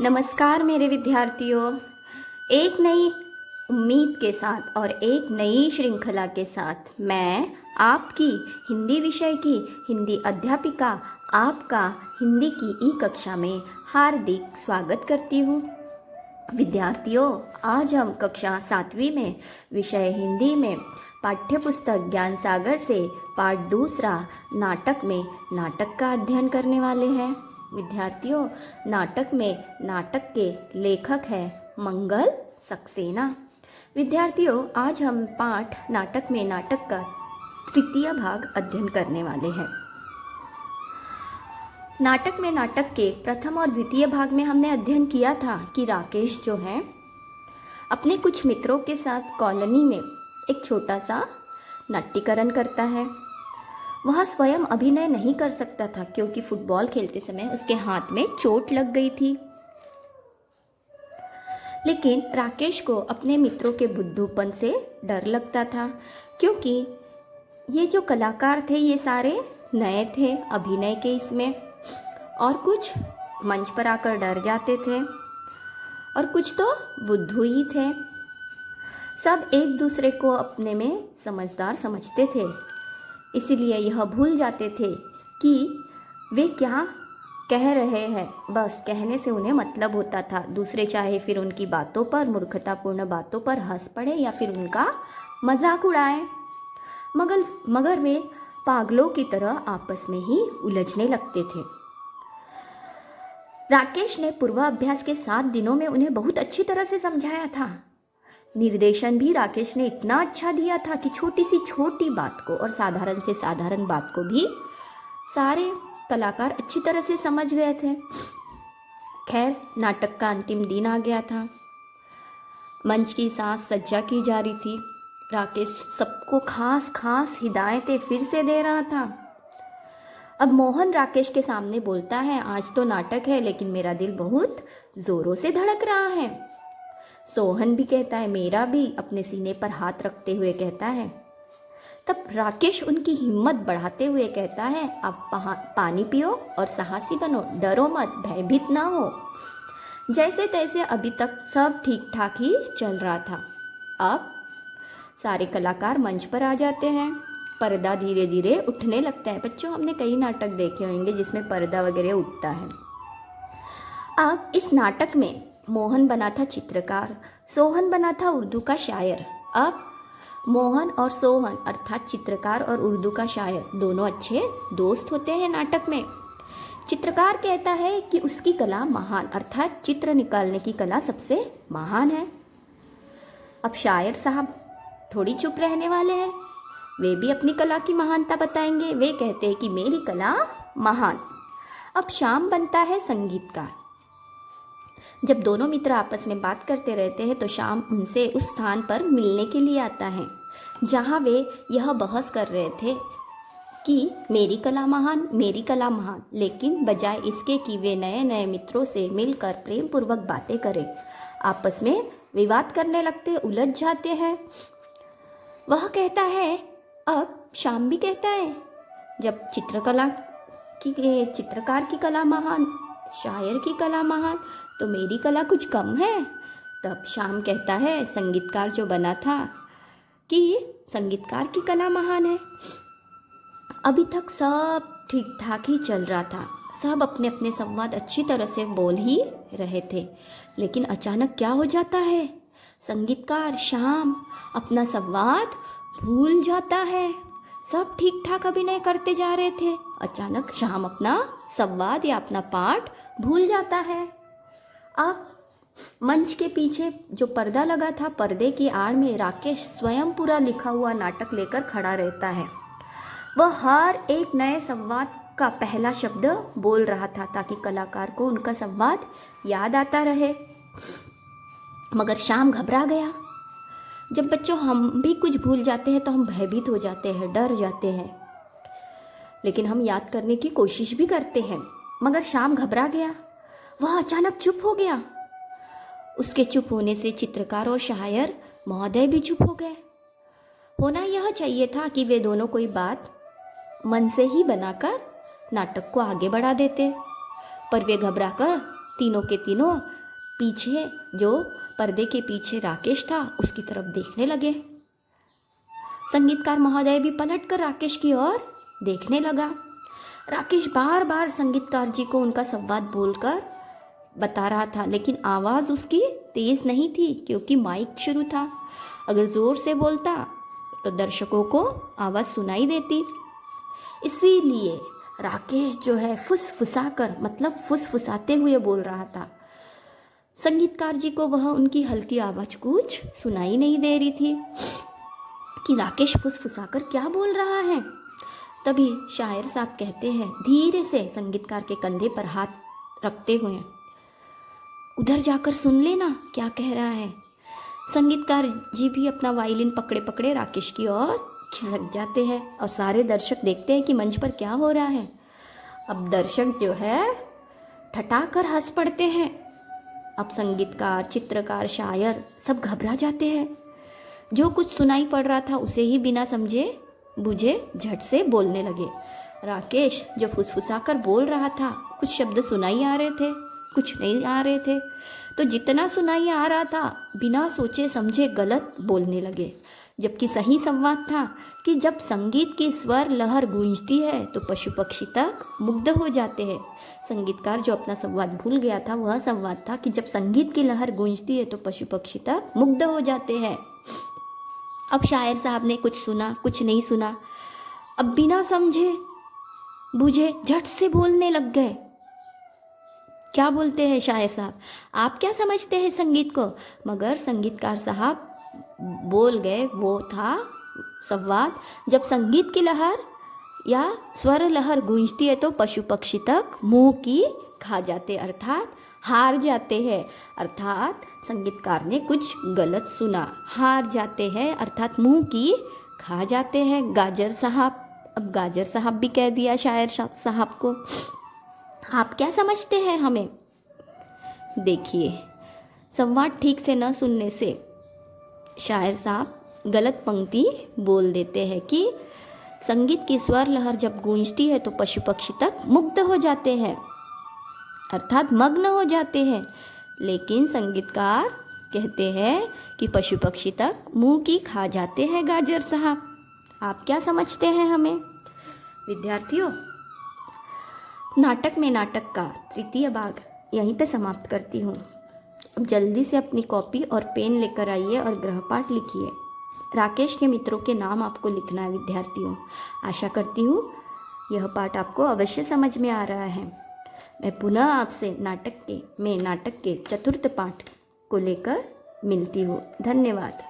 नमस्कार मेरे विद्यार्थियों। एक नई उम्मीद के साथ और एक नई श्रृंखला के साथ मैं आपकी हिंदी विषय की हिंदी अध्यापिका आपका हिंदी की ई कक्षा में हार्दिक स्वागत करती हूँ। विद्यार्थियों, आज हम कक्षा 7वीं में विषय हिंदी में पाठ्यपुस्तक ज्ञान सागर से पाठ दूसरा नाटक में नाटक का अध्ययन करने वाले हैं। विद्यार्थियों, नाटक में नाटक के लेखक हैं मंगल सक्सेना। विद्यार्थियों, आज हम पाठ नाटक में नाटक का तृतीय भाग अध्ययन करने वाले हैं। नाटक में नाटक के प्रथम और द्वितीय भाग में हमने अध्ययन किया था कि राकेश जो है अपने कुछ मित्रों के साथ कॉलोनी में एक छोटा सा नाट्यकरण करता है। वह स्वयं अभिनय नहीं कर सकता था क्योंकि फुटबॉल खेलते समय उसके हाथ में चोट लग गई थी। लेकिन राकेश को अपने मित्रों के बुद्धूपन से डर लगता था क्योंकि ये जो कलाकार थे ये सारे नए थे अभिनय के इसमें, और कुछ मंच पर आकर डर जाते थे और कुछ तो बुद्धू ही थे। सब एक दूसरे को अपने में समझदार समझते थे, इसीलिए यह भूल जाते थे कि वे क्या कह रहे हैं। बस कहने से उन्हें मतलब होता था। दूसरे चाहे फिर उनकी बातों पर, मूर्खतापूर्ण बातों पर हंस पड़े या फिर उनका मजाक उड़ाएं, मगर वे पागलों की तरह आपस में ही उलझने लगते थे। राकेश ने पूर्वाभ्यास के 7 दिनों में उन्हें बहुत अच्छी तरह से समझाया था। निर्देशन भी राकेश ने इतना अच्छा दिया था कि छोटी सी छोटी बात को और साधारण से साधारण बात को भी सारे कलाकार अच्छी तरह से समझ गए थे। खैर, नाटक का अंतिम दिन आ गया था। मंच की साज सज्जा की जा रही थी। राकेश सबको खास खास हिदायतें फिर से दे रहा था। अब मोहन राकेश के सामने बोलता है, आज तो नाटक है लेकिन मेरा दिल बहुत जोरों से धड़क रहा है। सोहन भी कहता है, मेरा भी, अपने सीने पर हाथ रखते हुए कहता है। तब राकेश उनकी हिम्मत बढ़ाते हुए कहता है, आप पानी पियो और साहसी बनो, डरो मत, भयभीत ना हो। जैसे तैसे अभी तक सब ठीक ठाक ही चल रहा था। अब सारे कलाकार मंच पर आ जाते हैं। पर्दा धीरे धीरे उठने लगता है। बच्चों, हमने कई नाटक देखे होंगे जिसमें पर्दा वगैरह उठता है। अब इस नाटक में मोहन बना था चित्रकार, सोहन बना था उर्दू का शायर। अब मोहन और सोहन अर्थात चित्रकार और उर्दू का शायर दोनों अच्छे दोस्त होते हैं नाटक में। चित्रकार कहता है कि उसकी कला महान अर्थात चित्र निकालने की कला सबसे महान है। अब शायर साहब थोड़ी चुप रहने वाले हैं, वे भी अपनी कला की महानता बताएंगे। वे कहते हैं कि मेरी कला महान। अब श्याम बनता है संगीतकार। जब दोनों मित्र आपस में बात करते रहते हैं तो श्याम उनसे उस स्थान पर मिलने के लिए आता है जहाँ वे यह बहस कर रहे थे कि मेरी कला महान, मेरी कला महान। लेकिन बजाय इसके कि वे नए नए मित्रों से मिलकर प्रेम पूर्वक बातें करें, आपस में विवाद करने लगते, उलझ जाते हैं। वह कहता है, अब श्याम भी कहता है, जब चित्रकार की कला महान, शायर की कला महान, तो मेरी कला कुछ कम है। तब श्याम कहता है, संगीतकार जो बना था, कि संगीतकार की कला महान है। अभी तक सब ठीक ठाक ही चल रहा था। सब अपने अपने संवाद अच्छी तरह से बोल ही रहे थे। लेकिन अचानक क्या हो जाता है, संगीतकार श्याम अपना संवाद भूल जाता है। सब ठीक ठाक अभिनय करते जा रहे थे, अचानक श्याम अपना संवाद या अपना पाठ भूल जाता है। अब मंच के पीछे जो पर्दा लगा था, पर्दे की आड़ में राकेश स्वयं पूरा लिखा हुआ नाटक लेकर खड़ा रहता है। वह हर एक नए संवाद का पहला शब्द बोल रहा था ताकि कलाकार को उनका संवाद याद आता रहे। मगर श्याम घबरा गया। जब बच्चों हम भी कुछ भूल जाते हैं तो हम भयभीत हो जाते हैं, डर जाते हैं, लेकिन हम याद करने की कोशिश भी करते हैं। मगर श्याम घबरा गया, वह अचानक चुप हो गया। उसके चुप होने से चित्रकार और शायर महोदय भी चुप हो गए। होना यह चाहिए था कि वे दोनों कोई बात मन से ही बनाकर नाटक को आगे बढ़ा देते, पर वे घबराकर तीनों के तीनों पीछे, जो पर्दे के पीछे राकेश था उसकी तरफ देखने लगे। संगीतकार महोदय भी पलटकर राकेश की ओर देखने लगा। राकेश बार बार संगीतकार जी को उनका संवाद बोलकर बता रहा था, लेकिन आवाज़ उसकी तेज़ नहीं थी क्योंकि माइक शुरू था। अगर ज़ोर से बोलता तो दर्शकों को आवाज़ सुनाई देती। इसीलिए राकेश जो है फुसफुसाकर, मतलब फुसफुसाते हुए बोल रहा था। संगीतकार जी को वह उनकी हल्की आवाज़ कुछ सुनाई नहीं दे रही थी कि राकेश फुसफुसाकर क्या बोल रहा है। तभी शायर साहब कहते हैं धीरे से संगीतकार के कंधे पर हाथ रखते हुए, उधर जाकर सुन लेना क्या कह रहा है। संगीतकार जी भी अपना वायलिन पकड़े पकड़े राकेश की ओर खिसक जाते हैं और सारे दर्शक देखते हैं कि मंच पर क्या हो रहा है। अब दर्शक जो है ठठाकर हंस पड़ते हैं। अब संगीतकार, चित्रकार, शायर सब घबरा जाते हैं। जो कुछ सुनाई पड़ रहा था उसे ही बिना समझे बुझे झट से बोलने लगे। राकेश जो फुसफुसाकर बोल रहा था, कुछ शब्द सुनाई आ रहे थे, कुछ नहीं आ रहे थे, तो जितना सुनाई आ रहा था बिना सोचे समझे गलत बोलने लगे। जबकि सही संवाद था कि जब संगीत की स्वर लहर गूंजती है तो पशु पक्षी तक मुग्ध हो जाते हैं। संगीतकार जो अपना संवाद भूल गया था वह संवाद था कि जब संगीत की लहर गूंजती है तो पशु पक्षी तक मुग्ध हो जाते हैं। अब शायर साहब ने कुछ सुना, कुछ नहीं सुना। अब बिना समझे बूझे झट से बोलने लग गए। क्या बोलते हैं शायर साहब, आप क्या समझते हैं संगीत को? मगर संगीतकार साहब बोल गए, वो था संवाद, जब संगीत की लहर या स्वर लहर गूंजती है तो पशु पक्षी तक मुंह की खा जाते, अर्थात हार जाते हैं। अर्थात संगीतकार ने कुछ गलत सुना, हार जाते हैं अर्थात मुंह की खा जाते हैं। गाजर साहब, अब गाजर साहब भी कह दिया शायर साहब को। आप क्या समझते हैं हमें? देखिए, संवाद ठीक से न सुनने से शायर साहब गलत पंक्ति बोल देते हैं कि संगीत की स्वर लहर जब गूंजती है तो पशु पक्षी तक मुग्ध हो जाते हैं, अर्थात मग्न हो जाते हैं। लेकिन संगीतकार कहते हैं कि पशु पक्षी तक मुंह की खा जाते हैं। गाजर साहब, आप क्या समझते हैं हमें? विद्यार्थियों, नाटक में नाटक का तृतीय भाग यहीं पे समाप्त करती हूँ। अब जल्दी से अपनी कॉपी और पेन लेकर आइए और गृहपाठ लिखिए। राकेश के मित्रों के नाम आपको लिखना है विद्यार्थियों। आशा करती हूँ यह पाठ आपको अवश्य समझ में आ रहा है। मैं पुनः आपसे नाटक के चतुर्थ पाठ को लेकर मिलती हूँ। धन्यवाद।